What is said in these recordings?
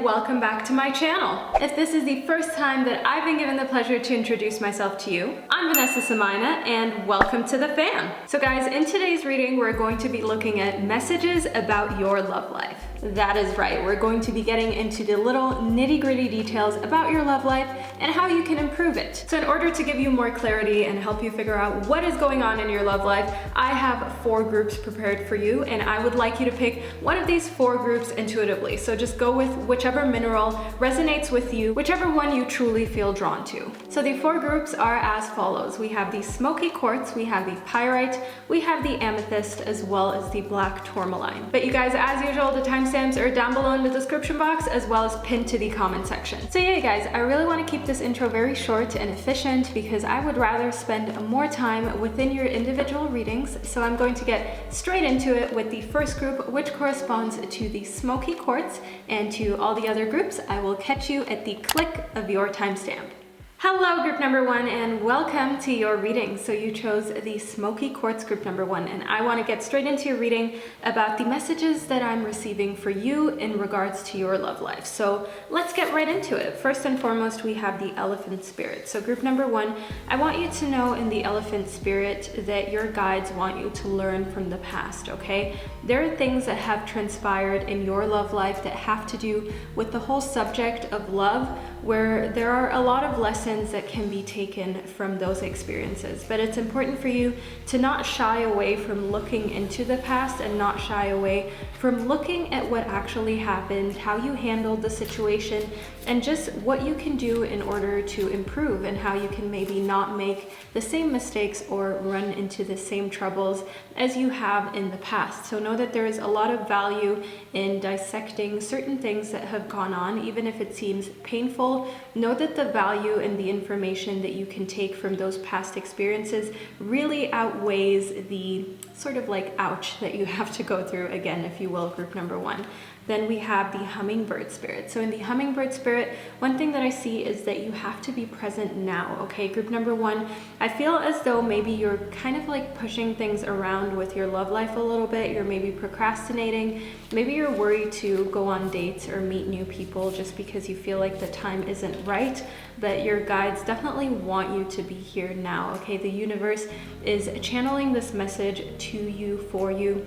welcome back to my channel. If this is the first time that I've been given the pleasure to introduce myself to you, I'm Vanessa and I, and welcome to the fam. So guys, in today's reading, we're going to be looking at messages about your love life. That is right, we're going to be getting into the little nitty-gritty details about your love life and how you can improve it. So in order to give you more clarity and help you figure out what is going on in your love life, I have 4 groups prepared for you, and I would like you to pick one of these 4 groups intuitively. So just go with whichever mineral resonates with you, whichever one you truly feel drawn to. So the 4 groups are as follows. We have the Smoky Quartz, we have the Pyrite, we have the Amethyst, as well as the Black Tourmaline. But you guys, as usual, the timestamps are down below in the description box, as well as pinned to the comment section. So yeah, guys, I really want to keep this intro very short and efficient because I would rather spend more time within your individual readings. So I'm going to get straight into it with the first group, which corresponds to the Smoky Quartz, and to all the other groups, I will catch you at the click of your timestamp. Hello, group number 1, and welcome to your reading. So you chose the Smoky Quartz group number 1, and I want to get straight into your reading about the messages that I'm receiving for you in regards to your love life. So let's get right into it. First and foremost, we have the Elephant Spirit. So group number 1, I want you to know in the Elephant Spirit that your guides want you to learn from the past, okay? There are things that have transpired in your love life that have to do with the whole subject of love, where there are a lot of lessons that can be taken from those experiences. But it's important for you to not shy away from looking into the past and not shy away from looking at what actually happened, how you handled the situation, and just what you can do in order to improve, and how you can maybe not make the same mistakes or run into the same troubles as you have in the past. So know that there is a lot of value in dissecting certain things that have gone on, even if it seems painful. Know that the value and the information that you can take from those past experiences really outweighs the sort of like ouch that you have to go through, again, if you will, group number 1. Then we have the Hummingbird Spirit. So in the Hummingbird Spirit, one thing that I see is that you have to be present now, okay? Group number 1, I feel as though maybe you're kind of like pushing things around with your love life a little bit. You're maybe procrastinating. Maybe you're worried to go on dates or meet new people just because you feel like the time isn't right. But your guides definitely want you to be here now, okay? The universe is channeling this message to you, for you,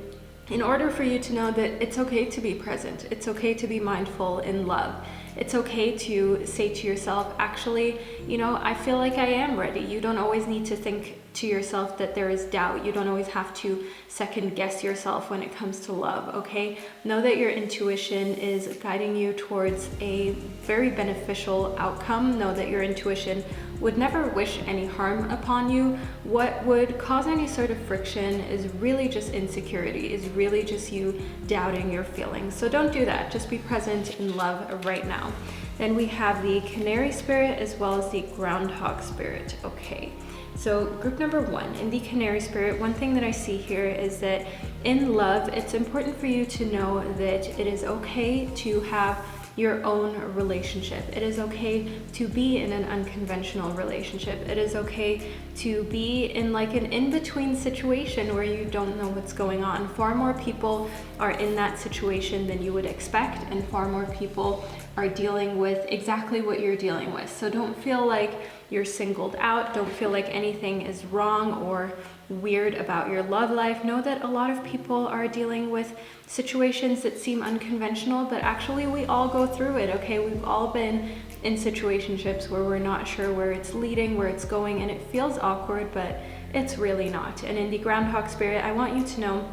in order for you to know that it's okay to be present. It's okay to be mindful in love. It's okay to say to yourself, actually, you know, I feel like I am ready. You don't always need to think to yourself that there is doubt. You don't always have to second guess yourself when it comes to love, okay? Know that your intuition is guiding you towards a very beneficial outcome. Know that your intuition would never wish any harm upon you. What would cause any sort of friction is really just insecurity, is really just you doubting your feelings. So don't do that. Just be present in love right now. Then we have the Canary Spirit as well as the Groundhog Spirit, okay? So group number 1, in the Canary Spirit, one thing that I see here is that in love, it's important for you to know that it is okay to have your own relationship. It is okay to be in an unconventional relationship. It is okay to be in like an in-between situation where you don't know what's going on. Far more people are in that situation than you would expect, and far more people are dealing with exactly what you're dealing with. So don't feel like you're singled out. Don't feel like anything is wrong or weird about your love life. Know that a lot of people are dealing with situations that seem unconventional, but actually we all go through it, okay? We've all been in situationships where we're not sure where it's leading, where it's going, and it feels awkward, but it's really not. And in the Groundhog Spirit, I want you to know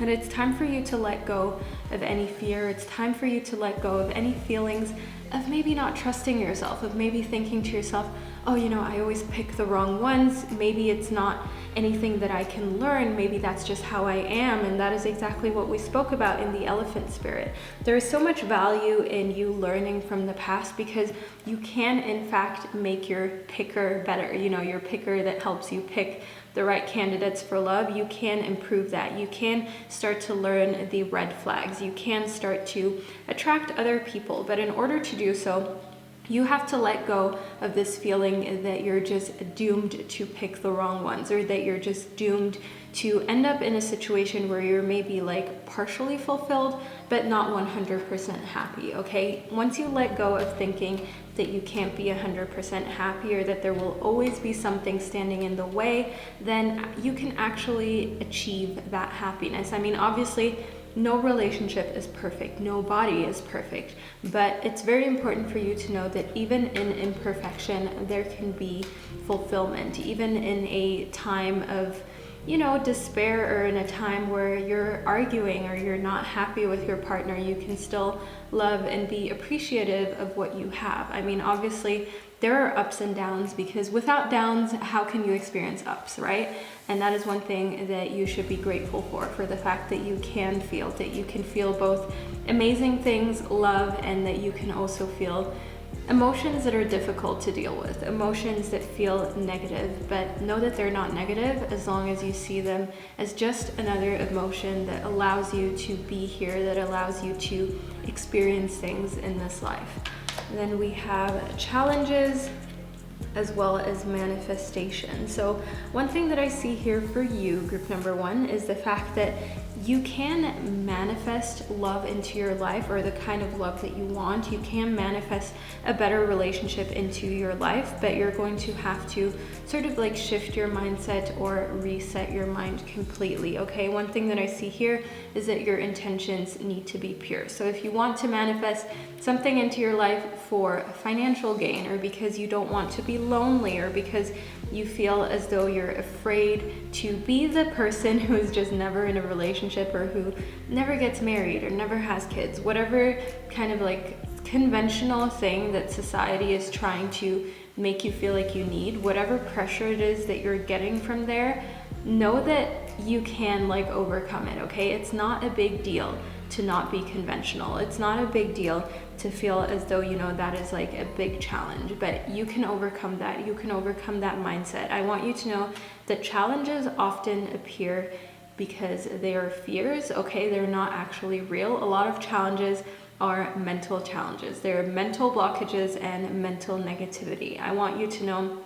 that it's time for you to let go of any fear. It's time for you to let go of any feelings of maybe not trusting yourself, of maybe thinking to yourself, oh, you know, I always pick the wrong ones. Maybe it's not anything that I can learn. Maybe that's just how I am. And that is exactly what we spoke about in the Elephant Spirit. There is so much value in you learning from the past, because you can, in fact, make your picker better. You know, your picker that helps you pick the right candidates for love. You can improve that. You can start to learn the red flags. You can start to attract other people. But in order to do so, You have to let go of this feeling that you're just doomed to pick the wrong ones, or that you're just doomed to end up in a situation where you're maybe like partially fulfilled, but not 100% happy, okay? Once you let go of thinking that you can't be 100% happy, or that there will always be something standing in the way, then you can actually achieve that happiness. I mean, obviously, no relationship is perfect, no body is perfect, but it's very important for you to know that even in imperfection, there can be fulfillment. Even in a time of, you know, despair, or in a time where you're arguing or you're not happy with your partner, you can still love and be appreciative of what you have. I mean, obviously, there are ups and downs, because without downs, how can you experience ups, right? And that is one thing that you should be grateful for the fact that you can feel both amazing things, love, and that you can also feel emotions that are difficult to deal with, emotions that feel negative, but know that they're not negative as long as you see them as just another emotion that allows you to be here, that allows you to experience things in this life. And then we have challenges as well as manifestation. So one thing that I see here for you, group number one, is the fact that you can manifest love into your life, or the kind of love that you want. You can manifest a better relationship into your life, but you're going to have to sort of like shift your mindset or reset your mind completely, okay? One thing that I see here is that your intentions need to be pure. So if you want to manifest something into your life for financial gain, or because you don't want to be lonely, or because you feel as though you're afraid to be the person who is just never in a relationship, or who never gets married or never has kids, whatever kind of like conventional thing that society is trying to make you feel like you need, whatever pressure it is that you're getting from there, know that you can like overcome it, okay? It's not a big deal to not be conventional. It's not a big deal to feel as though, you know, that is like a big challenge, but you can overcome that. You can overcome that mindset. I want you to know that challenges often appear because they are fears, okay? They're not actually real. A lot of challenges are mental challenges. They're mental blockages and mental negativity. I want you to know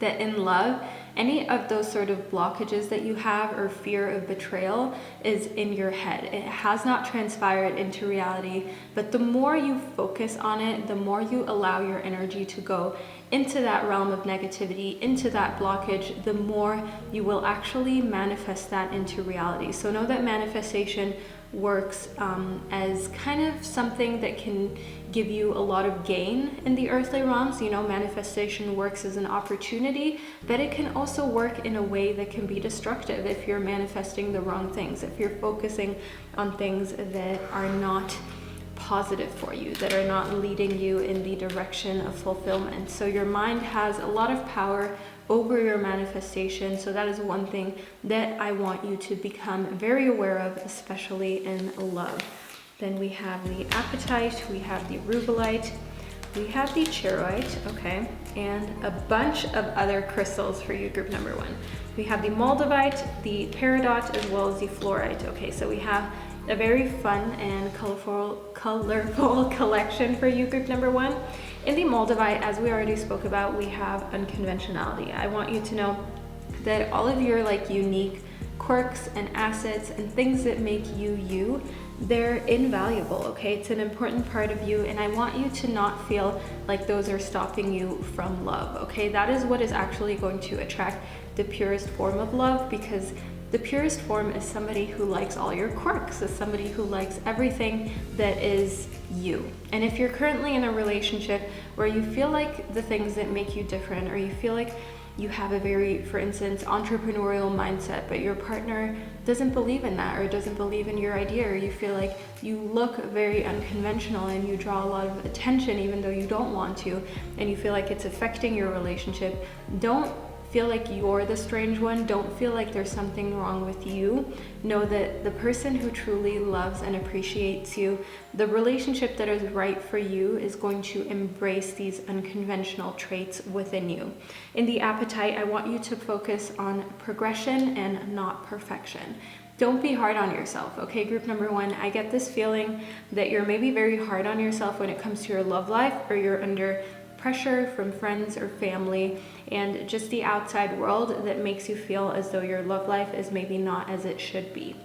that in love, any of those sort of blockages that you have, or fear of betrayal, is in your head. It has not transpired into reality, but the more you focus on it, the more you allow your energy to go into that realm of negativity, into that blockage, the more you will actually manifest that into reality. So know that manifestation works as kind of something that can give you a lot of gain in the earthly realms. You know, manifestation works as an opportunity, but it can also work in a way that can be destructive if you're manifesting the wrong things, if you're focusing on things that are not positive for you, that are not leading you in the direction of fulfillment. So your mind has a lot of power over your manifestation. So that is one thing that I want you to become very aware of, especially in love. Then we have the apatite, we have the rubellite, we have the charoite, okay, and a bunch of other crystals for you, group number one. We have the moldavite, the peridot, as well as the fluorite. Okay, so we have a very fun and colorful collection for you, group number one. In the moldavite, as we already spoke about, we have unconventionality. I want you to know that all of your like unique quirks and assets and things that make you you, they're invaluable, okay? It's an important part of you, and I want you to not feel like those are stopping you from love, okay? That is what is actually going to attract the purest form of love, because the purest form is somebody who likes all your quirks, is somebody who likes everything that is you. And if you're currently in a relationship where you feel like the things that make you different, or you feel like you have a very, for instance, entrepreneurial mindset, but your partner doesn't believe in that, or doesn't believe in your idea, or you feel like you look very unconventional and you draw a lot of attention even though you don't want to, and you feel like it's affecting your relationship, don't feel like you're the strange one. Don't feel like there's something wrong with you. Know that the person who truly loves and appreciates you, the relationship that is right for you, is going to embrace these unconventional traits within you. In the apatite, I want you to focus on progression and not perfection. Don't be hard on yourself, okay, group number one? I get this feeling that you're maybe very hard on yourself when it comes to your love life, or you're under pressure from friends or family and just the outside world that makes you feel as though your love life is maybe not as it should be.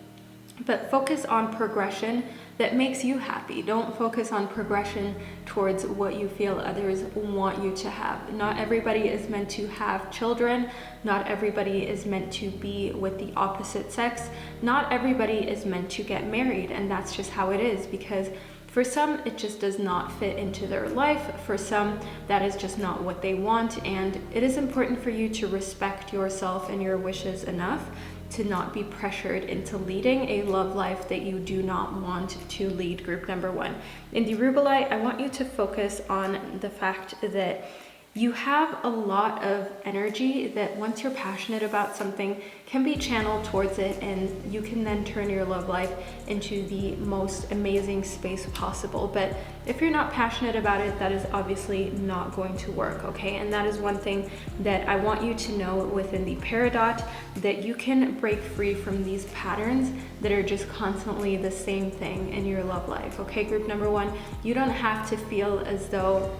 But focus on progression that makes you happy. Don't focus on progression towards what you feel others want you to have. Not everybody is meant to have children. Not everybody is meant to be with the opposite sex. Not everybody is meant to get married, and that's just how it is, because for some, it just does not fit into their life. For some, that is just not what they want, and it is important for you to respect yourself and your wishes enough to not be pressured into leading a love life that you do not want to lead. Group number one. In the Rubellite, I want you to focus on the fact that you have a lot of energy that once you're passionate about something can be channeled towards it, and you can then turn your love life into the most amazing space possible. But if you're not passionate about it, that is obviously not going to work, okay? And that is one thing that I want you to know within the Peridot, that you can break free from these patterns that are just constantly the same thing in your love life, okay? Group number one, you don't have to feel as though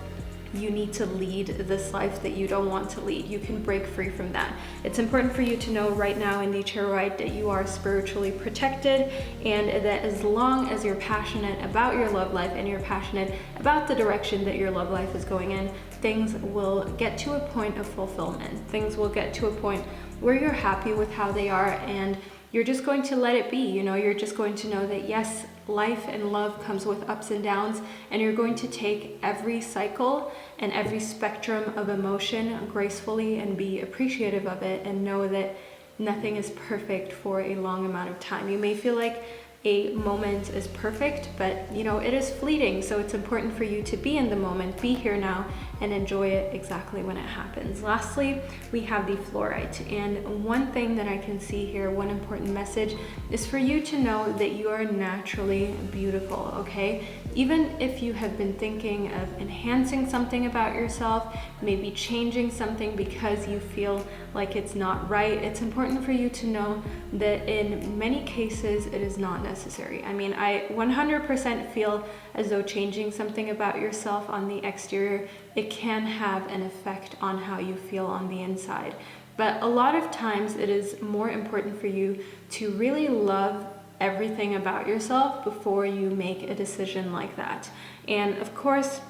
you need to lead this life that you don't want to lead. You can break free from that. It's important for you to know right now in the Terawaite that you are spiritually protected, and that as long as you're passionate about your love life and you're passionate about the direction that your love life is going in, things will get to a point of fulfillment. Things will get to a point where you're happy with how they are, and you're just going to let it be. You know, you're just going to know that yes, life and love comes with ups and downs, and you're going to take every cycle and every spectrum of emotion gracefully and be appreciative of it, and know that nothing is perfect for a long amount of time. You may feel like a moment is perfect, but you know, it is fleeting. So it's important for you to be in the moment, be here now, and enjoy it exactly when it happens. Lastly, we have the Fluorite. And one thing that I can see here, one important message, is for you to know that you are naturally beautiful, okay? Even if you have been thinking of enhancing something about yourself, maybe changing something because you feel like it's not right, it's important for you to know that in many cases it is not necessary. I mean, I 100% feel as though changing something about yourself on the exterior, it can have an effect on how you feel on the inside. But a lot of times it is more important for you to really love everything about yourself before you make a decision like that. And of course,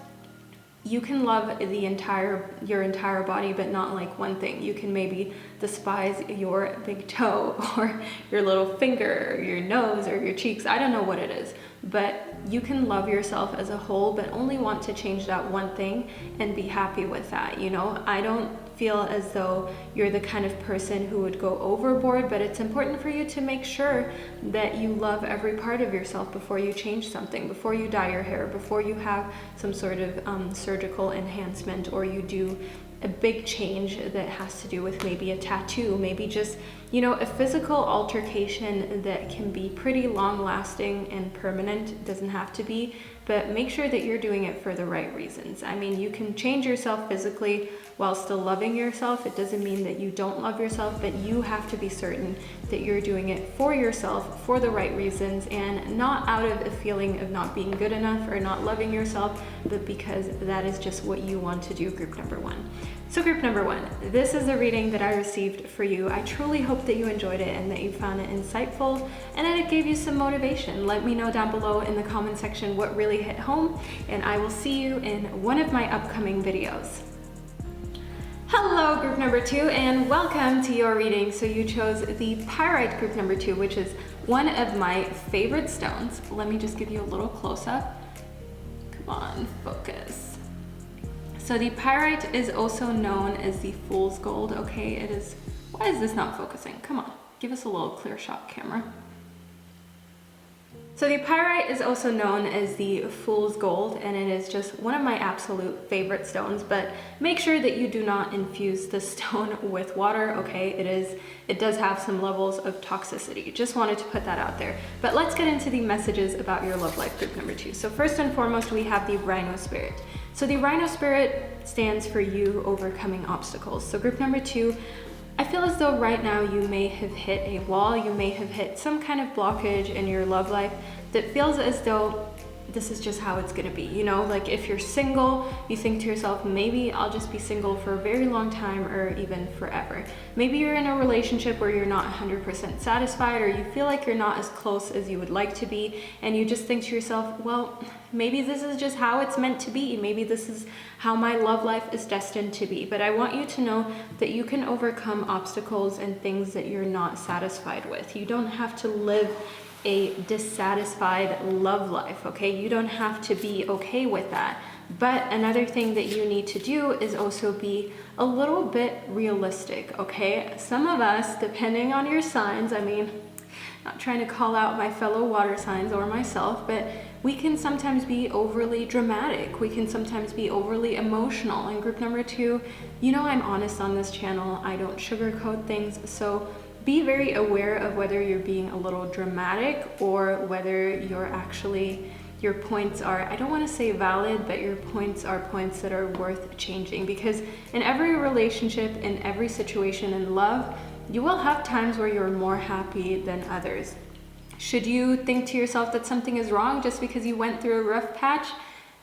you can love your entire body, but not like one thing. You can maybe despise your big toe or your little finger or your nose or your cheeks. I don't know what it is, but you can love yourself as a whole, but only want to change that one thing and be happy with that. You know, I don't feel as though you're the kind of person who would go overboard, but it's important for you to make sure that you love every part of yourself before you change something, before you dye your hair, before you have some sort of surgical enhancement, or you do a big change that has to do with maybe a tattoo, maybe just, you know, a physical altercation that can be pretty long lasting and permanent. It doesn't have to be, but make sure that you're doing it for the right reasons. I mean, you can change yourself physically while still loving yourself. It doesn't mean that you don't love yourself, but you have to be certain that you're doing it for yourself, for the right reasons, and not out of a feeling of not being good enough or not loving yourself, but because that is just what you want to do. Group number one. So group number one, this is a reading that I received for you. I truly hope that you enjoyed it and that you found it insightful and that it gave you some motivation. Let me know down below in the comment section what really hit home, and I will see you in one of my upcoming videos. Hello group number two, and welcome to your reading. So you chose the Pyrite group number two, which is one of my favorite stones. Let me just give you a little close-up. Come on, focus. So the Pyrite is also known as the Fool's Gold, okay? It is, why is this not focusing? Come on, give us a little clear shot, camera. So the Pyrite is also known as the Fool's Gold, and it is just one of my absolute favorite stones, but make sure that you do not infuse the stone with water, okay? It does have some levels of toxicity. Just wanted to put that out there. But let's get into the messages about your love life group number two. So first and foremost, we have the Rhino Spirit. So the Rhino Spirit stands for you overcoming obstacles. So group number two, I feel as though right now you may have hit a wall, you may have hit some kind of blockage in your love life that feels as though this is just how it's gonna be, you know? Like if you're single, you think to yourself, maybe I'll just be single for a very long time or even forever. Maybe you're in a relationship where you're not 100% satisfied, or you feel like you're not as close as you would like to be, and you just think to yourself, well, maybe this is just how it's meant to be. Maybe this is how my love life is destined to be. But I want you to know that you can overcome obstacles and things that you're not satisfied with. You don't have to live a dissatisfied love life, okay? You don't have to be okay with that. But another thing that you need to do is also be a little bit realistic, okay? Some of us, depending on your signs, I mean, not trying to call out my fellow water signs or myself, but we can sometimes be overly dramatic. We can sometimes be overly emotional. And group number 2, you know I'm honest on this channel. I don't sugarcoat things. So be very aware of whether you're being a little dramatic or whether you're actually, your points are, I don't want to say valid, but your points are points that are worth changing. Because in every relationship, in every situation in love, you will have times where you're more happy than others. Should you think to yourself that something is wrong just because you went through a rough patch?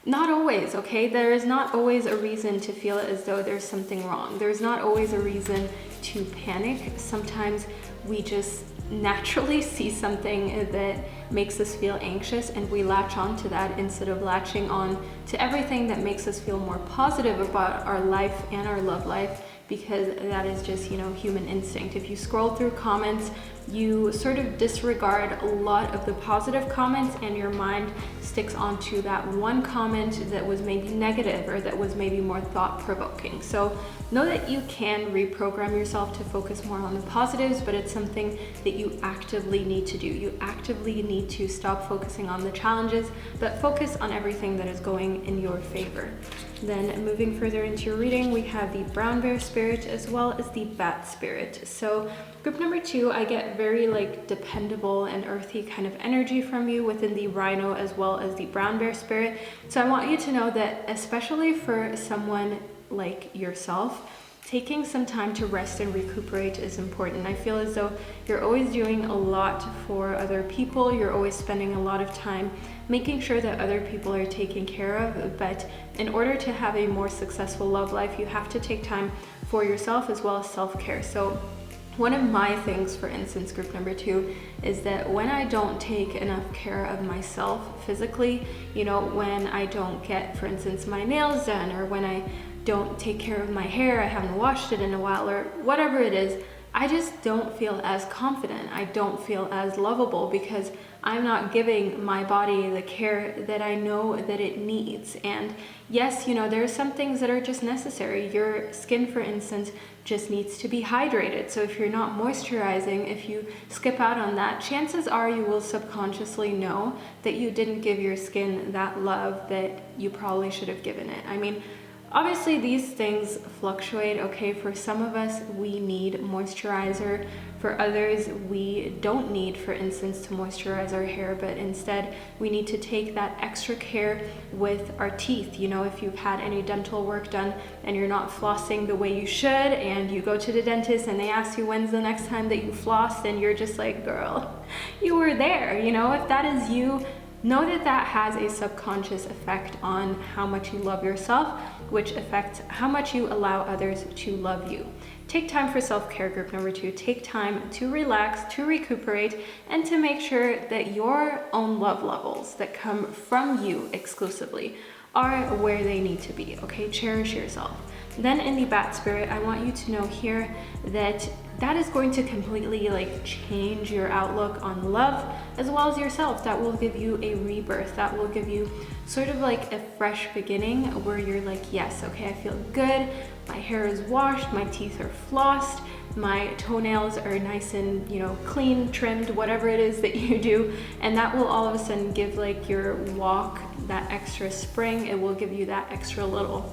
Not always, okay? There is not always a reason to feel as though there's something wrong. There's not always a reason to panic. Sometimes we just naturally see something that makes us feel anxious and we latch on to that instead of latching on to everything that makes us feel more positive about our life and our love life, because that is just, you know, human instinct. If you scroll through comments, you sort of disregard a lot of the positive comments and your mind sticks onto that one comment that was maybe negative or that was maybe more thought-provoking. So know that you can reprogram yourself to focus more on the positives, but it's something that you actively need to do. You actively need to stop focusing on the challenges, but focus on everything that is going in your favor. Then moving further into your reading, we have the brown bear spirit as well as the bat spirit. So group number 2, I get very like dependable and earthy kind of energy from you within the rhino as well as the brown bear spirit. So I want you to know that especially for someone like yourself, taking some time to rest and recuperate is important. I feel as though you're always doing a lot for other people. You're always spending a lot of time making sure that other people are taken care of. But in order to have a more successful love life, you have to take time for yourself as well as self-care. So one of my things, for instance, group number 2, is that when I don't take enough care of myself physically, you know, when I don't get, for instance, my nails done, or when I don't take care of my hair, I haven't washed it in a while, or whatever it is, I just don't feel as confident. I don't feel as lovable because I'm not giving my body the care that I know that it needs. And yes, you know, there are some things that are just necessary. Your skin, for instance, just needs to be hydrated. So if you're not moisturizing, if you skip out on that, chances are you will subconsciously know that you didn't give your skin that love that you probably should have given it. I mean, obviously these things fluctuate, okay? For some of us, we need moisturizer. For others, we don't need, for instance, to moisturize our hair, but instead we need to take that extra care with our teeth. You know, if you've had any dental work done and you're not flossing the way you should, and you go to the dentist and they ask you when's the next time that you flossed, and you're just like, girl, you were there. You know, if that is you, know that that has a subconscious effect on how much you love yourself, which affects how much you allow others to love you. Take time for self-care, group number 2. Take time to relax, to recuperate, and to make sure that your own love levels that come from you exclusively are where they need to be, okay? Cherish yourself. Then in the bat spirit, I want you to know here that that is going to completely like change your outlook on love as well as yourself. That will give you a rebirth. That will give you sort of like a fresh beginning where you're like, yes, okay, I feel good. My hair is washed, my teeth are flossed, my toenails are nice and, you know, clean, trimmed, whatever it is that you do. And that will all of a sudden give like your walk that extra spring. It will give you that extra little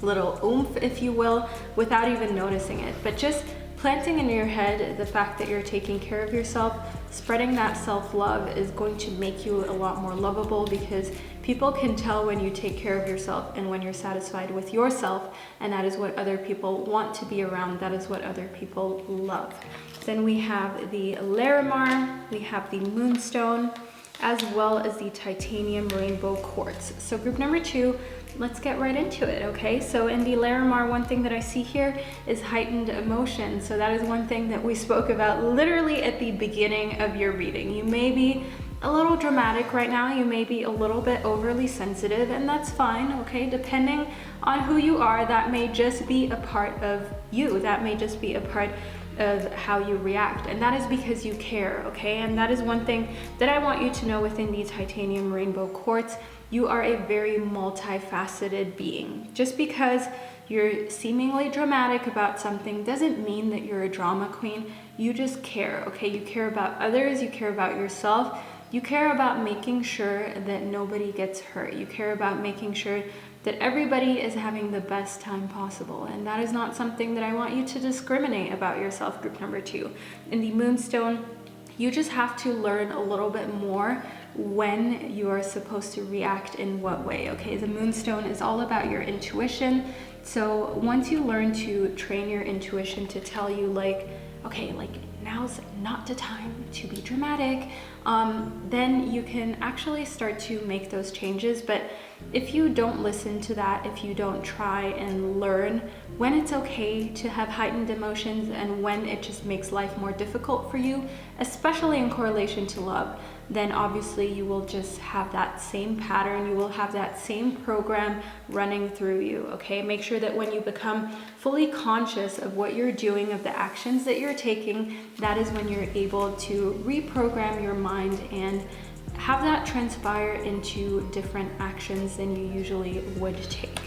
oomph, if you will, without even noticing it. But just planting in your head the fact that you're taking care of yourself, spreading that self-love is going to make you a lot more lovable, because people can tell when you take care of yourself and when you're satisfied with yourself, and that is what other people want to be around. That is what other people love. Then we have the Larimar, we have the Moonstone, as well as the titanium rainbow quartz. So group number 2, let's get right into it, okay? So in the Larimar, one thing that I see here is heightened emotion. So that is one thing that we spoke about literally at the beginning of your reading. You may be a little dramatic right now, you may be a little bit overly sensitive, and that's fine, okay? Depending on who you are, that may just be a part of you. That may just be a part of how you react, and that is because you care, okay? And that is one thing that I want you to know within the titanium rainbow quartz. You are a very multifaceted being. Just because you're seemingly dramatic about something doesn't mean that you're a drama queen. You just care, okay? You care about others, you care about yourself, you care about making sure that nobody gets hurt. You care about making sure that everybody is having the best time possible. And that is not something that I want you to discriminate about yourself, group number 2. In the moonstone, you just have to learn a little bit more when you are supposed to react in what way, okay? The moonstone is all about your intuition. So once you learn to train your intuition to tell you okay, now's not the time to be dramatic, then you can actually start to make those changes. But if you don't listen to that, if you don't try and learn when it's okay to have heightened emotions and when it just makes life more difficult for you, especially in correlation to love, then obviously you will just have that same pattern, you will have that same program running through you, okay? Make sure that when you become fully conscious of what you're doing, of the actions that you're taking, that is when you're able to reprogram your mind and have that transpire into different actions than you usually would take.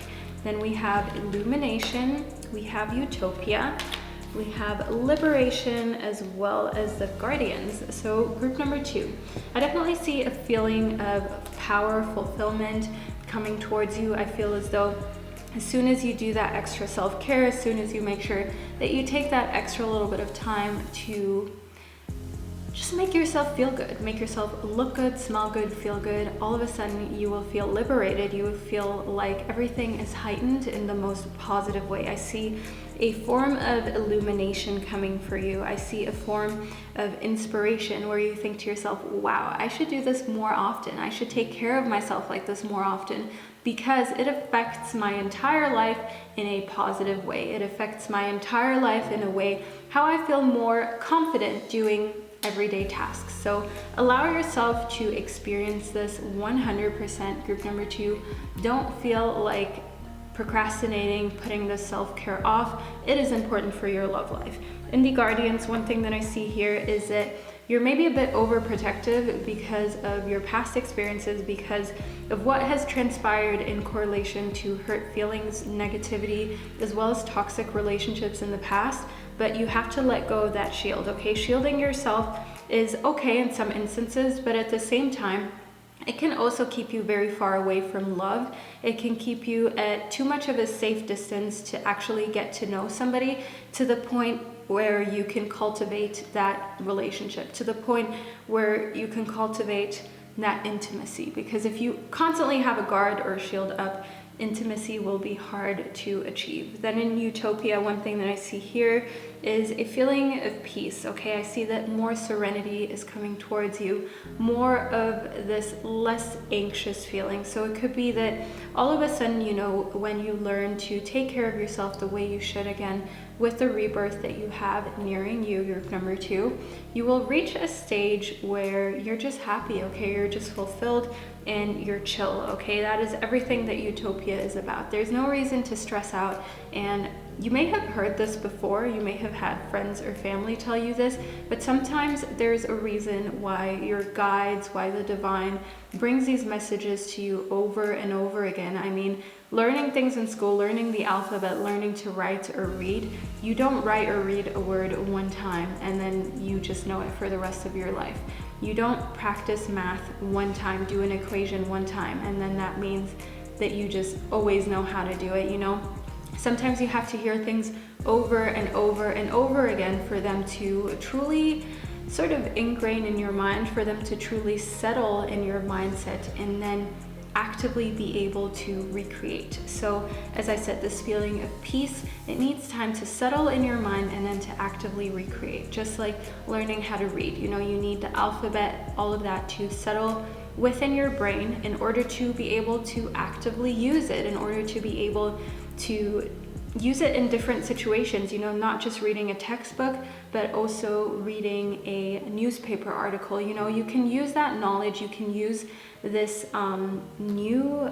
Then we have illumination, we have utopia, we have liberation, as well as the guardians. So group number 2, I definitely see a feeling of power, fulfillment coming towards you. I feel as though as soon as you do that extra self-care, as soon as you make sure that you take that extra little bit of time to just make yourself feel good, make yourself look good, smell good, feel good, all of a sudden you will feel liberated. You will feel like everything is heightened in the most positive way. I see a form of illumination coming for you. I see a form of inspiration where you think to yourself, wow, I should do this more often. I should take care of myself like this more often, because it affects my entire life in a positive way. It affects my entire life in a way how I feel more confident doing everyday tasks. So allow yourself to experience this 100%, group number 2. Don't feel like procrastinating, putting the self-care off. It is important for your love life. In the guardians, one thing that I see here is that you're maybe a bit overprotective because of your past experiences, because of what has transpired in correlation to hurt feelings, negativity, as well as toxic relationships in the past. But you have to let go of that shield, okay? Shielding yourself is okay in some instances, but at the same time, it can also keep you very far away from love. It can keep you at too much of a safe distance to actually get to know somebody to the point where you can cultivate that relationship, to the point where you can cultivate that intimacy. Because if you constantly have a guard or a shield up, intimacy will be hard to achieve. Then in utopia, one thing that I see here is a feeling of peace, okay? I see that more serenity is coming towards you, more of this less anxious feeling. So it could be that all of a sudden, you know, when you learn to take care of yourself the way you should again, with the rebirth that you have nearing you, group number 2, you will reach a stage where you're just happy, okay? You're just fulfilled and you're chill, okay? That is everything that utopia is about. There's no reason to stress out, and you may have heard this before, you may have had friends or family tell you this, but sometimes there's a reason why your guides, why the divine brings these messages to you over and over again. I mean, learning things in school, learning the alphabet, learning to write or read, you don't write or read a word one time and then you just know it for the rest of your life. You don't practice math one time, do an equation one time, and then that means that you just always know how to do it, you know? Sometimes you have to hear things over and over and over again for them to truly sort of ingrain in your mind, for them to truly settle in your mindset. And then actively be able to recreate. So as I said, this feeling of peace, it needs time to settle in your mind and then to actively recreate. Just like learning how to read, you know, you need the alphabet, all of that to settle within your brain in order to be able to actively use it, in order to be able to use it in different situations, you know, not just reading a textbook, but also reading a newspaper article. You know, you can use that knowledge, you can use this new,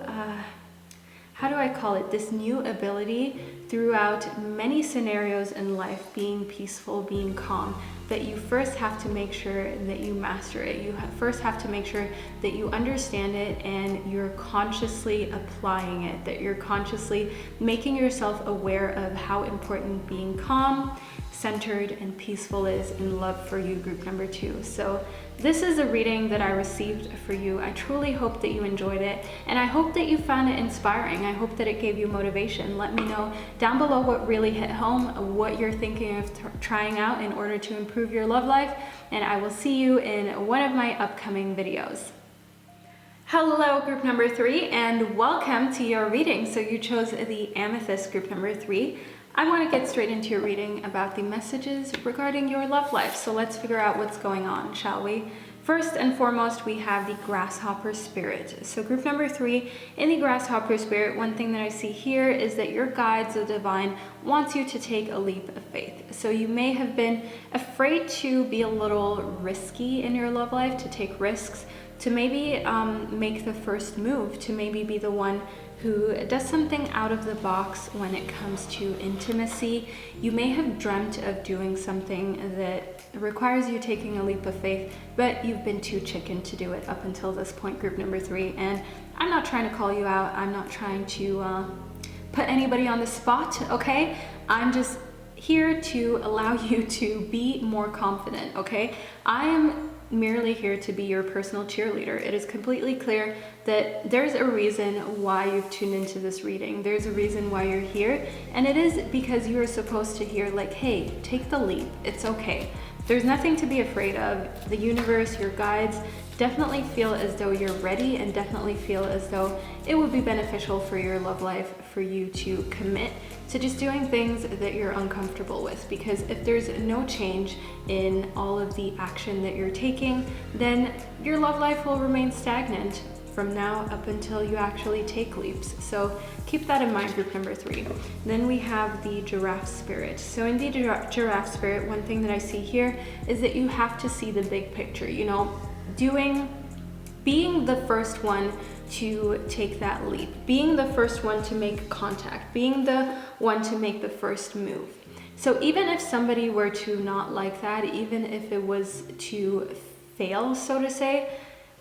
how do I call it, this new ability throughout many scenarios in life, being peaceful, being calm. But you first have to make sure that you master it. You first have to make sure that you understand it and you're consciously applying it, that you're consciously making yourself aware of how important being calm, centered, and peaceful is in love for you, group number 2. So this is a reading that I received for you. I truly hope that you enjoyed it, and I hope that you found it inspiring. I hope that it gave you motivation. Let me know down below what really hit home, what you're thinking of trying out in order to improve your love life, and I will see you in one of my upcoming videos. Hello, group number 3, and welcome to your reading. So you chose the Amethyst, group number 3. I want to get straight into your reading about the messages regarding your love life. So let's figure out what's going on, shall we? First and foremost, we have the grasshopper spirit. So group number 3, in the grasshopper spirit, one thing that I see here is that your guides, the divine, wants you to take a leap of faith. So you may have been afraid to be a little risky in your love life, to take risks, to maybe make the first move, to maybe be the one who does something out of the box when it comes to intimacy. You may have dreamt of doing something that requires you taking a leap of faith, but you've been too chicken to do it up until this point, group number 3. And I'm not trying to call you out. I'm not trying to put anybody on the spot, okay? I'm just here to allow you to be more confident, okay? I am merely here to be your personal cheerleader. It is completely clear that there's a reason why you've tuned into this reading. There's a reason why you're here, and it is because you are supposed to hear like, hey, take the leap. It's okay. There's nothing to be afraid of. The universe, your guides, definitely feel as though you're ready, and definitely feel as though it would be beneficial for your love life for you to commit to just doing things that you're uncomfortable with. Because if there's no change in all of the action that you're taking, then your love life will remain stagnant from now up until you actually take leaps. So keep that in mind, group number 3. Then we have the giraffe spirit. So in the giraffe spirit, one thing that I see here is that you have to see the big picture, you know, being the first one to take that leap, being the first one to make contact, being the one to make the first move. So even if somebody were to not like that, even if it was to fail, so to say,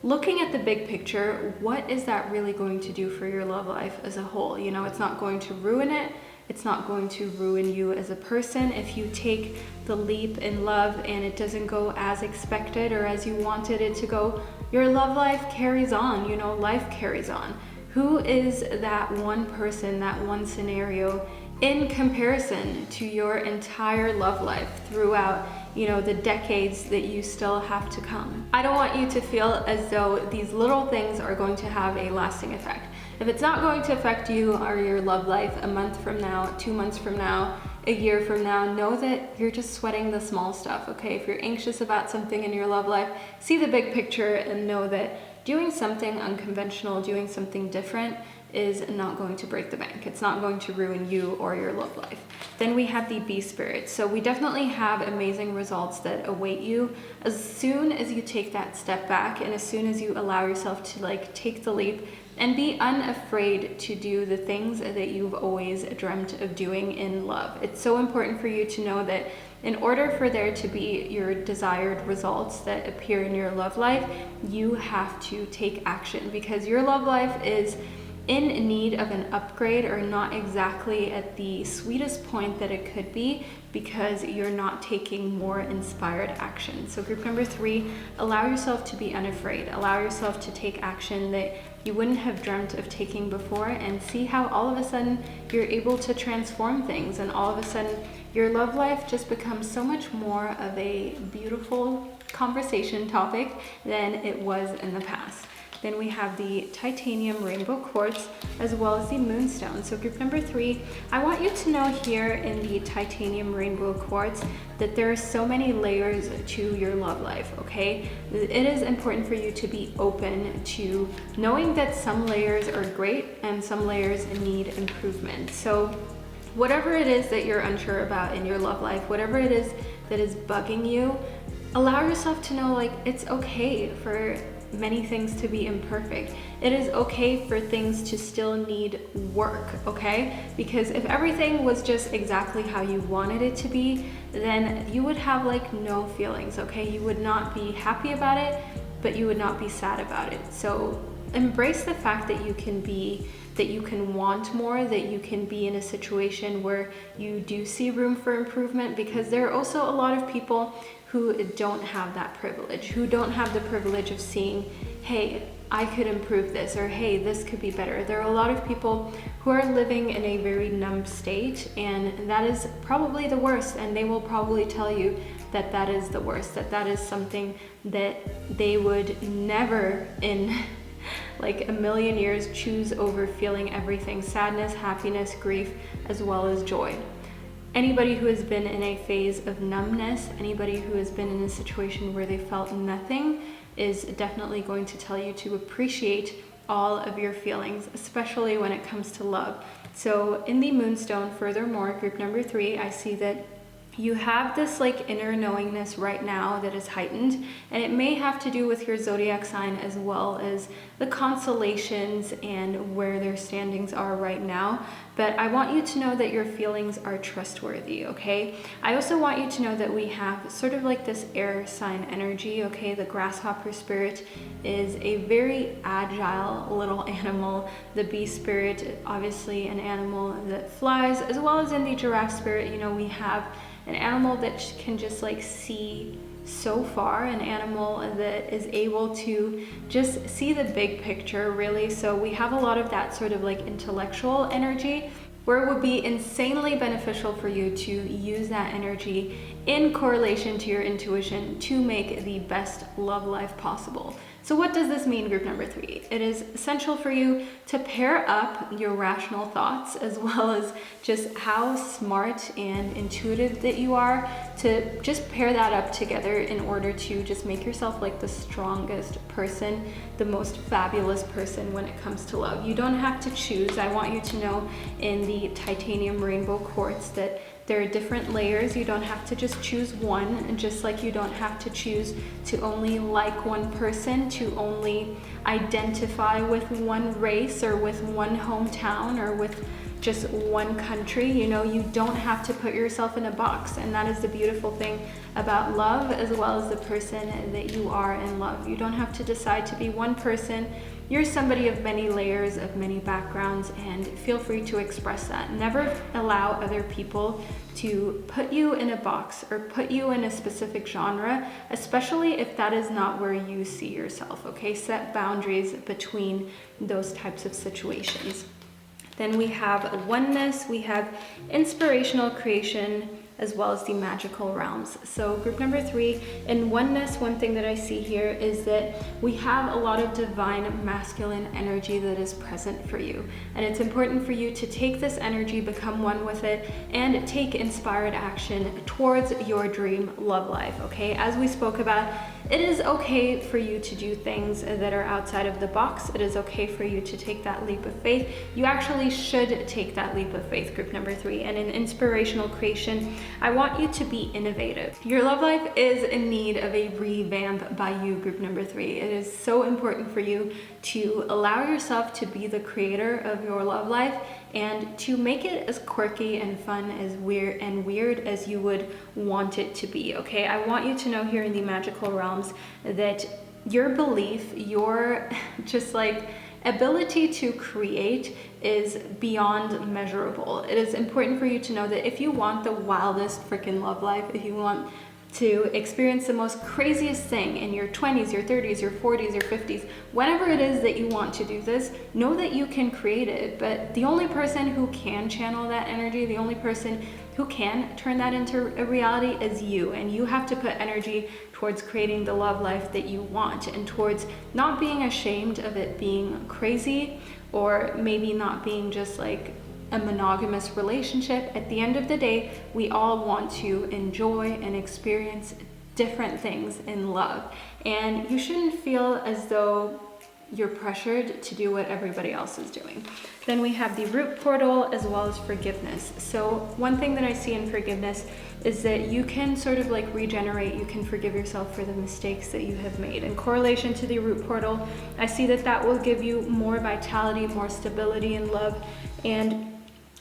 looking at the big picture, what is that really going to do for your love life as a whole? You know, it's not going to ruin it. It's not going to ruin you as a person. If you take the leap in love and it doesn't go as expected or as you wanted it to go, your love life carries on, you know, life carries on. Who is that one person, that one scenario in comparison to your entire love life throughout, you know, the decades that you still have to come? I don't want you to feel as though these little things are going to have a lasting effect. If it's not going to affect you or your love life a month from now, 2 months from now, a year from now, know that you're just sweating the small stuff, okay? If you're anxious about something in your love life, see the big picture and know that doing something unconventional, doing something different is not going to break the bank. It's not going to ruin you or your love life. Then we have the bee spirit. So we definitely have amazing results that await you as soon as you take that step back and as soon as you allow yourself to like take the leap and be unafraid to do the things that you've always dreamt of doing in love. It's so important for you to know that in order for there to be your desired results that appear in your love life, you have to take action, because your love life is in need of an upgrade, or not exactly at the sweetest point that it could be, because you're not taking more inspired action. So group number 3, allow yourself to be unafraid. Allow yourself to take action that you wouldn't have dreamt of taking before, and see how all of a sudden you're able to transform things, and all of a sudden your love life just becomes so much more of a beautiful conversation topic than it was in the past. Then we have the titanium rainbow quartz, as well as the moonstone. So group number 3, I want you to know here in the titanium rainbow quartz that there are so many layers to your love life, okay? It is important for you to be open to knowing that some layers are great and some layers need improvement. So whatever it is that you're unsure about in your love life, whatever it is that is bugging you, allow yourself to know like it's okay for many things to be imperfect. It is okay for things to still need work, okay? Because if everything was just exactly how you wanted it to be, then you would have like no feelings, okay? You would not be happy about it, but you would not be sad about it. So embrace the fact that you can want more, that you can be in a situation where you do see room for improvement, because there are also a lot of people who don't have that privilege, who don't have the privilege of seeing, hey, I could improve this, or hey, this could be better. There are a lot of people who are living in a very numb state, and that is probably the worst, and they will probably tell you that that is the worst, that that is something that they would never in like a million years choose over feeling everything: sadness, happiness, grief, as well as joy. Anybody who has been in a phase of numbness, anybody who has been in a situation where they felt nothing, is definitely going to tell you to appreciate all of your feelings, especially when it comes to love. So in the moonstone, furthermore, group number 3, I see that you have this like inner knowingness right now that is heightened, and it may have to do with your zodiac sign as well as the constellations and where their standings are right now. But I want you to know that your feelings are trustworthy, okay? I also want you to know that we have sort of like this air sign energy, okay? The grasshopper spirit is a very agile little animal. The bee spirit, obviously an animal that flies, as well as in the giraffe spirit, you know, we have an animal that can just like see so far, an animal that is able to just see the big picture, really. So we have a lot of that sort of like intellectual energy, where it would be insanely beneficial for you to use that energy in correlation to your intuition to make the best love life possible. So what does this mean, group number 3? It is essential for you to pair up your rational thoughts as well as just how smart and intuitive that you are, to just pair that up together in order to just make yourself like the strongest person, the most fabulous person when it comes to love. You don't have to choose. I want you to know in the titanium rainbow quartz that there are different layers. You don't have to just choose one, just like you don't have to choose to only like one person, to only identify with one race or with one hometown or with just one country. You know, you don't have to put yourself in a box, and that is the beautiful thing about love, as well as the person that you are in love. You don't have to decide to be one person. You're somebody of many layers, of many backgrounds, and feel free to express that. Never allow other people to put you in a box or put you in a specific genre, especially if that is not where you see yourself, okay? Set boundaries between those types of situations. Then we have oneness, we have inspirational creation, as well as the magical realms. So group number 3, in oneness, one thing that I see here is that we have a lot of divine masculine energy that is present for you. And it's important for you to take this energy, become one with it, and take inspired action towards your dream love life, okay? As we spoke about, it is okay for you to do things that are outside of the box. It is okay for you to take that leap of faith. You actually should take that leap of faith, group number 3. And in inspirational creation, I want you to be innovative. Your love life is in need of a revamp by you, group number 3. It is so important for you to allow yourself to be the creator of your love life and to make it as quirky and fun as weird as you would want it to be, okay? I want you to know here in the magical realms that your belief, your just like ability to create is beyond measurable. It is important for you to know that if you want the wildest freaking love life, if you want to experience the most craziest thing in your 20s, your 30s, your 40s, your 50s, whenever it is that you want to do this, know that you can create it. But the only person who can channel that energy, the only person who can turn that into a reality is you. And you have to put energy towards creating the love life that you want, and towards not being ashamed of it being crazy, or maybe not being just like a monogamous relationship. At the end of the day, we all want to enjoy and experience different things in love. And you shouldn't feel as though you're pressured to do what everybody else is doing. Then we have the root portal as well as forgiveness. So one thing that I see in forgiveness is that you can sort of like regenerate, you can forgive yourself for the mistakes that you have made. In correlation to the root portal, I see that that will give you more vitality, more stability in love, and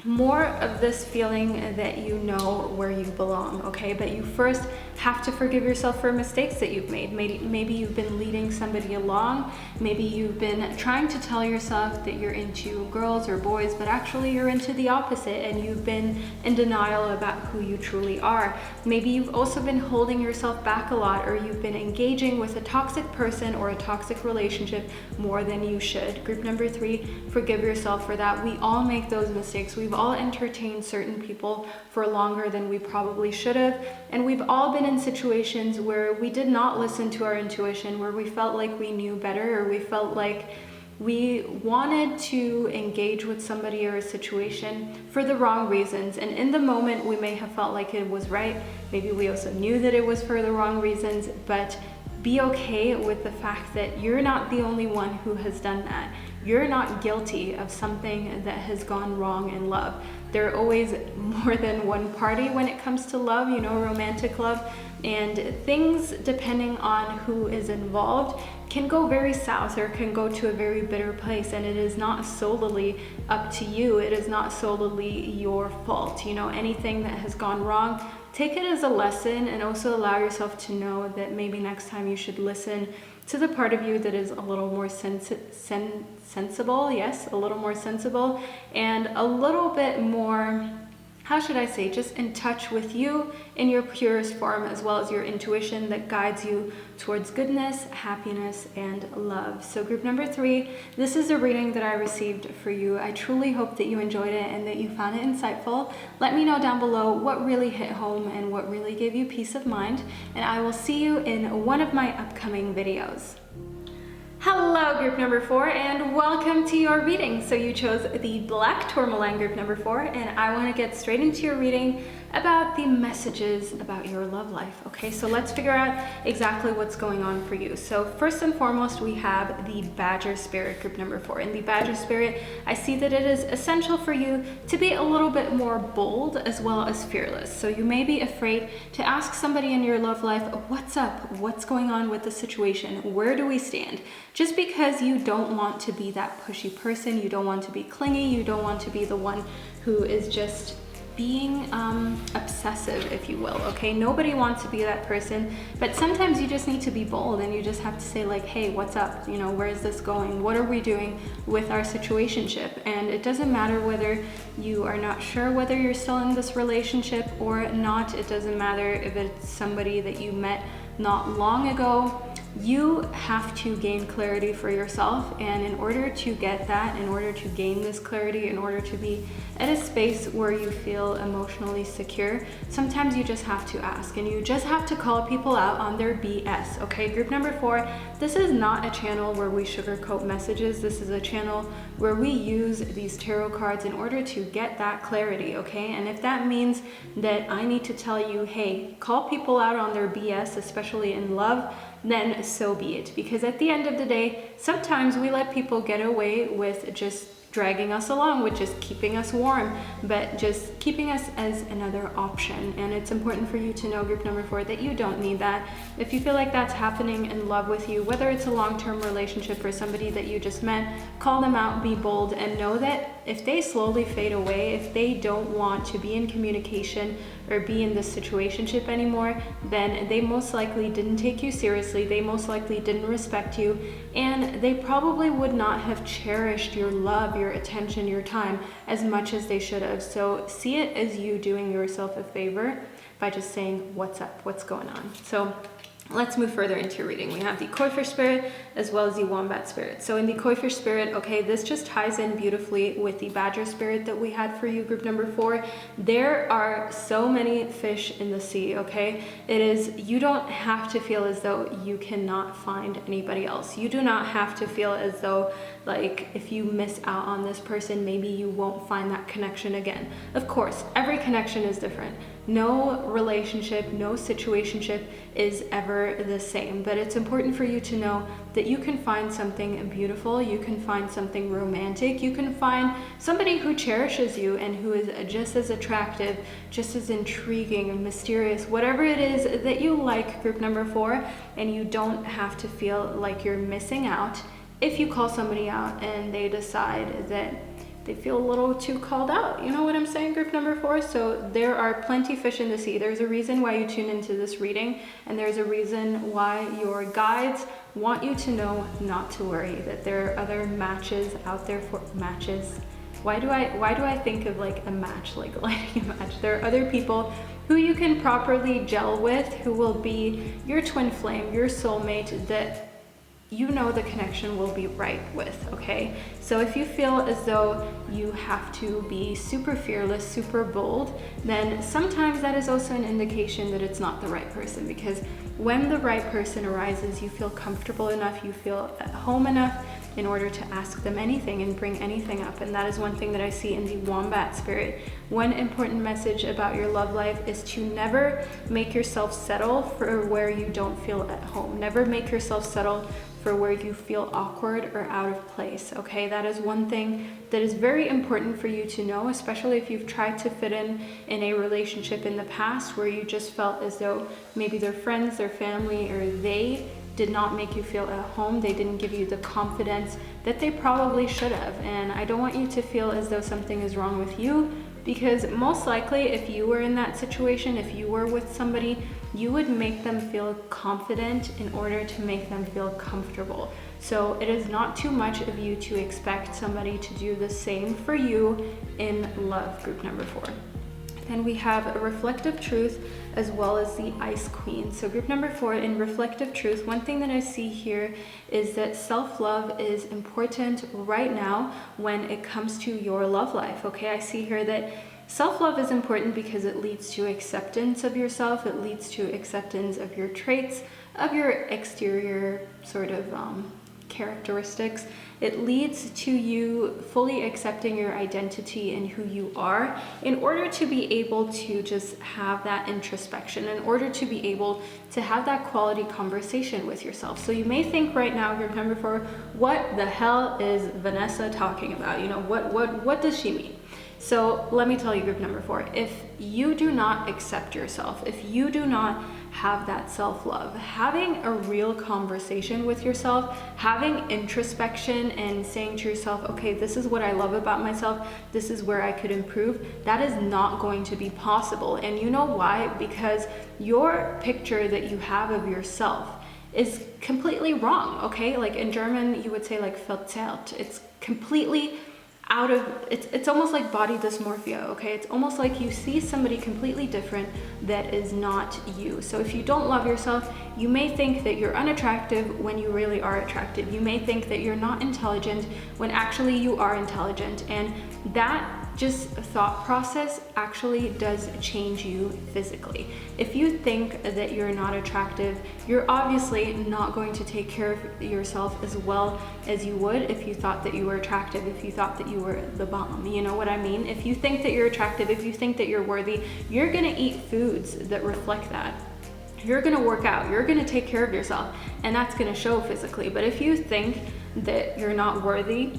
more of this feeling that you know where you belong, okay? But you first have to forgive yourself for mistakes that you've made. Maybe you've been leading somebody along. Maybe you've been trying to tell yourself that you're into girls or boys, but actually you're into the opposite, and you've been in denial about who you truly are. Maybe you've also been holding yourself back a lot, or you've been engaging with a toxic person or a toxic relationship more than you should. Group number 3, forgive yourself for that. We all make those mistakes. We've all entertained certain people for longer than we probably should have, and we've all been in situations where we did not listen to our intuition, where we felt like we knew better, or we felt like we wanted to engage with somebody or a situation for the wrong reasons. And in the moment, we may have felt like it was right. Maybe we also knew that it was for the wrong reasons, but be okay with the fact that you're not the only one who has done that. You're not guilty of something that has gone wrong in love. There are always more than one party when it comes to love, you know, romantic love, and things, depending on who is involved, can go very south or can go to a very bitter place. And it is not solely up to you. It is not solely your fault. You know, anything that has gone wrong, take it as a lesson, and also allow yourself to know that maybe next time you should listen to the part of you that is a little more sensible, yes, a little more sensible, and a little bit more, how should I say, just in touch with you in your purest form, as well as your intuition that guides you towards goodness, happiness, and love. So group number 3, this is a reading that I received for you. I truly hope that you enjoyed it and that you found it insightful. Let me know down below what really hit home and what really gave you peace of mind, and I will see you in one of my upcoming videos. Hello group number 4, and welcome to your reading. So you chose the black tourmaline, group number 4, and I want to get straight into your reading about the messages about your love life. Okay, so let's figure out exactly what's going on for you. So first and foremost, we have the Badger Spirit, group number 4. In the Badger Spirit, I see that it is essential for you to be a little bit more bold as well as fearless. So you may be afraid to ask somebody in your love life, what's up? What's going on with the situation? Where do we stand? Just because you don't want to be that pushy person, you don't want to be clingy, you don't want to be the one who is just being obsessive, if you will, okay? Nobody wants to be that person, but sometimes you just need to be bold, and you just have to say like, hey, what's up? You know, where is this going? What are we doing with our situationship? And it doesn't matter whether you are not sure whether you're still in this relationship or not. It doesn't matter if it's somebody that you met not long ago. You have to gain clarity for yourself, and in order to get that, in order to gain this clarity, in order to be at a space where you feel emotionally secure, sometimes you just have to ask, and you just have to call people out on their BS, okay? Group number 4, this is not a channel where we sugarcoat messages. This is a channel where we use these tarot cards in order to get that clarity, okay? And if that means that I need to tell you, hey, call people out on their BS, especially in love, then so be it. Because at the end of the day, sometimes we let people get away with just dragging us along, with just keeping us warm, but just keeping us as another option. And it's important for you to know, group number 4, that you don't need that. If you feel like that's happening in love with you, whether it's a long-term relationship or somebody that you just met, call them out, be bold, and know that if they slowly fade away, if they don't want to be in communication or be in this situationship anymore, then they most likely didn't take you seriously, they most likely didn't respect you, and they probably would not have cherished your love, your attention, your time as much as they should have. So see it as you doing yourself a favor by just saying, what's up, what's going on? So let's move further into your reading. We have the koi fish spirit as well as the wombat spirit. So in the koi fish spirit, okay, this just ties in beautifully with the badger spirit that we had for you, group number 4. There are so many fish in the sea, okay? You don't have to feel as though you cannot find anybody else. You do not have to feel as though, like, if you miss out on this person, maybe you won't find that connection again. Of course, every connection is different. No relationship, no situationship is ever the same, but it's important for you to know that you can find something beautiful, you can find something romantic, you can find somebody who cherishes you and who is just as attractive, just as intriguing and mysterious, whatever it is that you like, group number 4, and you don't have to feel like you're missing out if you call somebody out and they decide that they feel a little too called out. You know what I'm saying, group number 4? So there are plenty fish in the sea. There's a reason why you tune into this reading, and there's a reason why your guides want you to know not to worry, that there are other matches out there for matches. Why do I think of like a match, like lighting a match? There are other people who you can properly gel with, who will be your twin flame, your soulmate, that you know the connection will be right with, okay? So if you feel as though you have to be super fearless, super bold, then sometimes that is also an indication that it's not the right person, because when the right person arises, you feel comfortable enough, you feel at home enough in order to ask them anything and bring anything up. And that is one thing that I see in the wombat spirit. One important message about your love life is to never make yourself settle for where you don't feel at home. Never make yourself settle for where you feel awkward or out of place, okay? That is one thing that is very important for you to know, especially if you've tried to fit in a relationship in the past where you just felt as though maybe their friends, their family, or they did not make you feel at home. They didn't give you the confidence that they probably should have. And I don't want you to feel as though something is wrong with you, because most likely if you were in that situation, if you were with somebody, you would make them feel confident in order to make them feel comfortable. So it is not too much of you to expect somebody to do the same for you in love, group number 4. Then we have a reflective truth as well as the ice queen. So group number 4, in reflective truth, one thing that I see here is that self-love is important right now when it comes to your love life, okay? I see here that self-love is important because it leads to acceptance of yourself, it leads to acceptance of your traits, of your exterior sort of characteristics. It leads to you fully accepting your identity and who you are in order to be able to just have that introspection, in order to be able to have that quality conversation with yourself. So you may think right now, group number 4, what the hell is Vanessa talking about? You know, what does she mean? So let me tell you, group number 4, if you do not accept yourself, if you do not have that self-love, having a real conversation with yourself, having introspection and saying to yourself, okay, this is what I love about myself, this is where I could improve, that is not going to be possible. And you know why? Because your picture that you have of yourself is completely wrong, okay? Like in German, you would say like verzerrt. It's completely out of, it's almost like body dysmorphia, okay? It's almost like you see somebody completely different that is not you. So if you don't love yourself, you may think that you're unattractive when you really are attractive. You may think that you're not intelligent when actually you are intelligent. And that just thought process actually does change you physically. If you think that you're not attractive, you're obviously not going to take care of yourself as well as you would if you thought that you were attractive, if you thought that you were the bomb. You know what I mean? If you think that you're attractive, if you think that you're worthy, you're gonna eat foods that reflect that. You're gonna work out, you're gonna take care of yourself, and that's gonna show physically. But if you think that you're not worthy,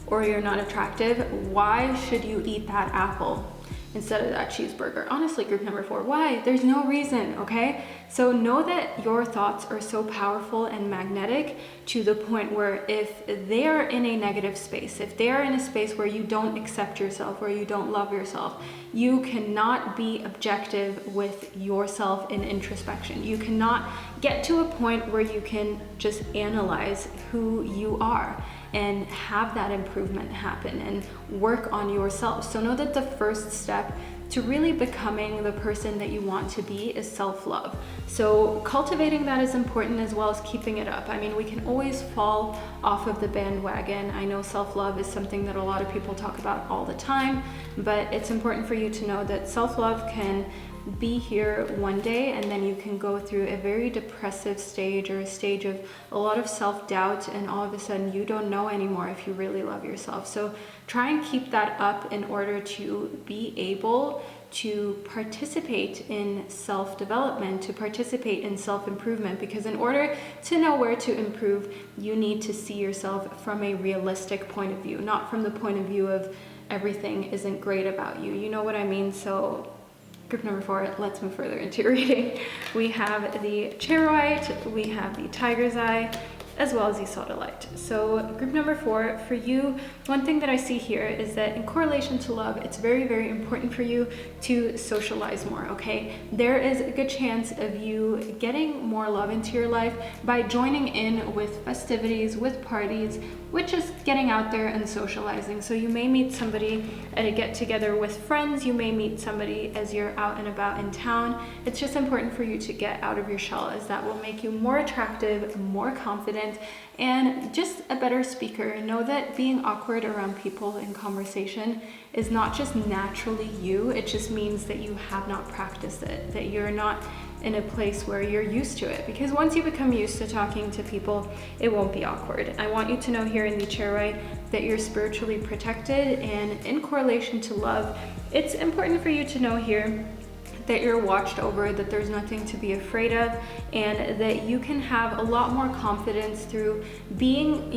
or you're not attractive, why should you eat that apple instead of that cheeseburger? Honestly, group number 4, why? There's no reason, okay? So know that your thoughts are so powerful and magnetic to the point where if they are in a negative space, if they are in a space where you don't accept yourself, where you don't love yourself, you cannot be objective with yourself in introspection. You cannot get to a point where you can just analyze who you are and have that improvement happen and work on yourself. So know that the first step to really becoming the person that you want to be is self-love. So cultivating that is important, as well as keeping it up. I mean, we can always fall off of the bandwagon. I know self-love is something that a lot of people talk about all the time, but it's important for you to know that self-love can be here one day, and then you can go through a very depressive stage, or a stage of a lot of self-doubt, and all of a sudden you don't know anymore if you really love yourself. So try and keep that up in order to be able to participate in self-development, to participate in self-improvement, because in order to know where to improve, you need to see yourself from a realistic point of view, not from the point of view of everything isn't great about you. You know what I mean? So group number 4, let's move further into reading. We have the charoite, we have the tiger's eye, as well as the sodalite. So group number 4, for you, one thing that I see here is that in correlation to love, it's very, very important for you to socialize more, okay? There is a good chance of you getting more love into your life by joining in with festivities, with parties, with just getting out there and socializing. So you may meet somebody at a get-together with friends, you may meet somebody as you're out and about in town. It's just important for you to get out of your shell, as that will make you more attractive, more confident, and just a better speaker. Know that being awkward around people in conversation is not just naturally you, it just means that you have not practiced it, that you're not in a place where you're used to it. Because once you become used to talking to people, it won't be awkward. I want you to know here in the charoite that you're spiritually protected, and in correlation to love, it's important for you to know here that you're watched over, that there's nothing to be afraid of, and that you can have a lot more confidence through being,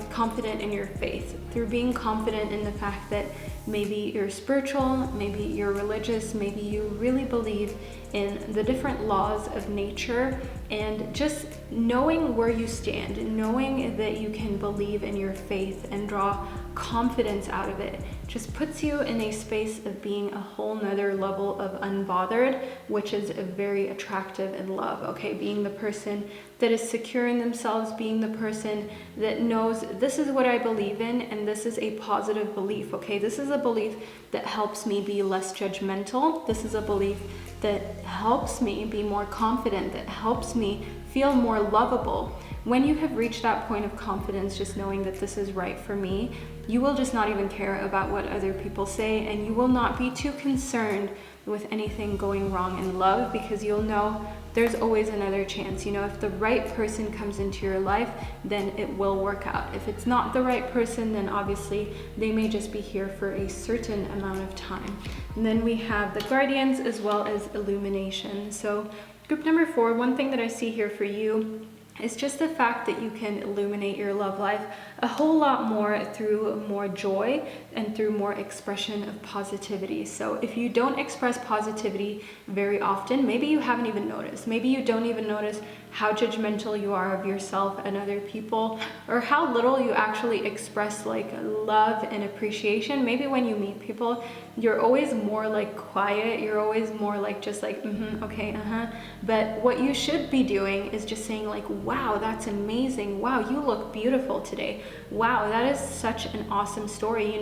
confident in your faith, through being confident in the fact that maybe you're spiritual, maybe you're religious, maybe you really believe in the different laws of nature, and just knowing where you stand, knowing that you can believe in your faith and draw confidence out of it, just puts you in a space of being a whole nother level of unbothered, which is very attractive in love, okay? Being the person that is secure in themselves, being the person that knows this is what I believe in, and this is a positive belief, okay? This is a belief that helps me be less judgmental. This is a belief that helps me be more confident, that helps me feel more lovable. When you have reached that point of confidence, just knowing that this is right for me, you will just not even care about what other people say, and you will not be too concerned with anything going wrong in love, because you'll know there's always another chance. If the right person comes into your life, then it will work out. If it's not the right person, then obviously they may just be here for a certain amount of time. And then we have the guardians, as well as illumination. So group number 4, one thing that I see here for you is just the fact that you can illuminate your love life a whole lot more through more joy and through more expression of positivity. So if you don't express positivity very often, maybe you haven't even noticed. Maybe you don't even notice how judgmental you are of yourself and other people, or how little you actually express love and appreciation. Maybe when you meet people, you're always more quiet, you're always more okay, But what you should be doing is just saying wow, that's amazing. Wow, you look beautiful today. Wow, that is such an awesome story.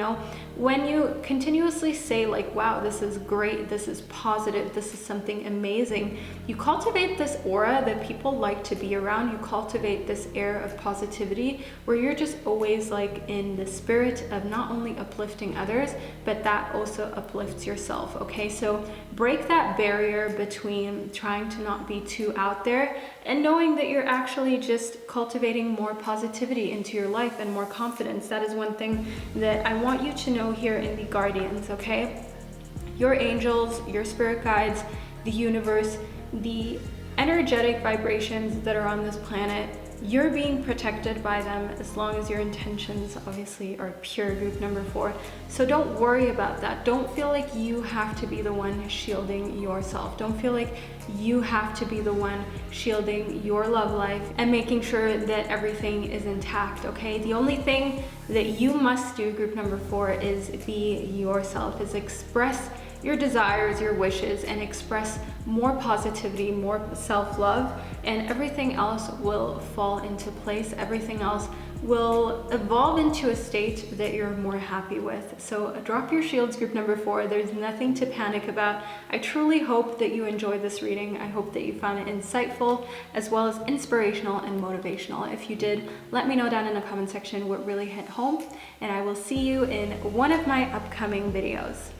When you continuously say wow, this is great, this is positive, this is something amazing, you cultivate this aura that people like to be around. You cultivate this air of positivity where you're just always in the spirit of not only uplifting others, but that also uplifts yourself, okay? So break that barrier between trying to not be too out there and knowing that you're actually just cultivating more positivity into your life and more confidence. That is one thing that I want you to know here in the guardians, okay? Your angels, your spirit guides, the universe, the energetic vibrations that are on this planet, you're being protected by them as long as your intentions obviously are pure, group number 4. So don't worry about that. Don't feel like you have to be the one shielding yourself. Don't feel like you have to be the one shielding your love life and making sure that everything is intact, okay? The only thing that you must do, group number 4, is be yourself, is express your desires, your wishes, and express more positivity, more self-love, and everything else will fall into place. Everything else will evolve into a state that you're more happy with. So drop your shields, group number 4. There's nothing to panic about. I truly hope that you enjoyed this reading. I hope that you found it insightful as well as inspirational and motivational. If you did, let me know down in the comment section what really hit home, and I will see you in one of my upcoming videos.